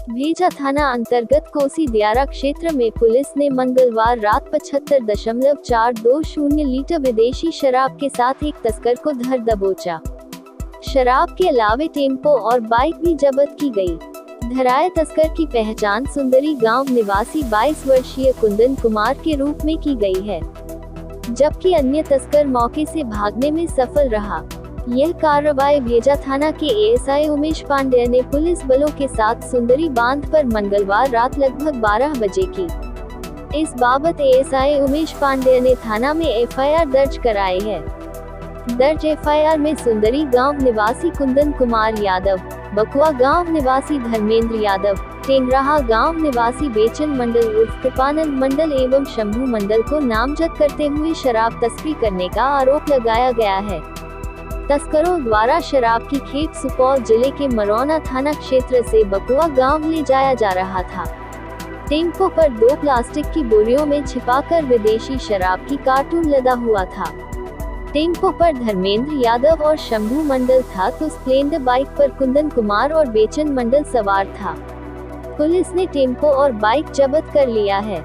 भेजा थाना अंतर्गत कोसी दियारा क्षेत्र में पुलिस ने मंगलवार रात 75.420 लीटर विदेशी शराब के साथ एक तस्कर को धर दबोचा। शराब के अलावे टेम्पो और बाइक भी जब्त की गई। धराए तस्कर की पहचान सुंदरी गांव निवासी 22 वर्षीय कुंदन कुमार के रूप में की गई है, जबकि अन्य तस्कर मौके से भागने में सफल रहा। यह कार्रवाई भेजा थाना के एएसआई उमेश पांडेय ने पुलिस बलों के साथ सुंदरी बांध पर मंगलवार रात लगभग 12 बजे की। इस बाबत एएसआई उमेश पांडेय ने थाना में एफआईआर दर्ज कराई है। दर्ज एफआईआर में सुंदरी गांव निवासी कुंदन कुमार यादव, बकुआ गांव निवासी धर्मेंद्र यादव, टेंगराहा गांव निवासी बेचन मंडल उर्फ कृपानंद मंडल एवं शंभू मंडल को नामजद करते हुए शराब तस्करी करने का आरोप लगाया गया है। तस्करों द्वारा शराब की खेप सुपौल जिले के मरौना थाना क्षेत्र से बकुआ गांव ले जाया जा रहा था। टेम्पो पर 2 प्लास्टिक की बोरियों में छिपाकर विदेशी शराब की कार्टून लदा हुआ था। टेम्पो पर धर्मेंद्र यादव और शंभू मंडल था तो स्प्लेंडर बाइक पर कुंदन कुमार और बेचन मंडल सवार था। पुलिस ने टेम्पो और बाइक जब्त कर लिया है।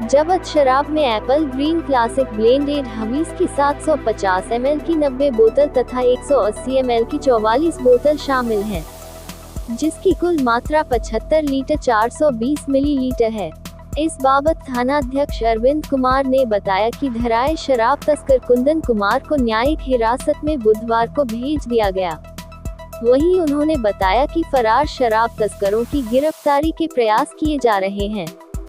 जब्त शराब में एप्पल ग्रीन क्लासिक ब्लेंडेड हवीस की 750 ml की 90 बोतल तथा 180 ml की 44 बोतल शामिल हैं, जिसकी कुल मात्रा 75 लीटर 420 मिलीलीटर है। इस बाबत थानाध्यक्ष अरविंद कुमार ने बताया कि धराए शराब तस्कर कुंदन कुमार को न्यायिक हिरासत में बुधवार को भेज दिया गया। वहीं उन्होंने बताया कि फरार शराब तस्करों की गिरफ्तारी के प्रयास किए जा रहे हैं।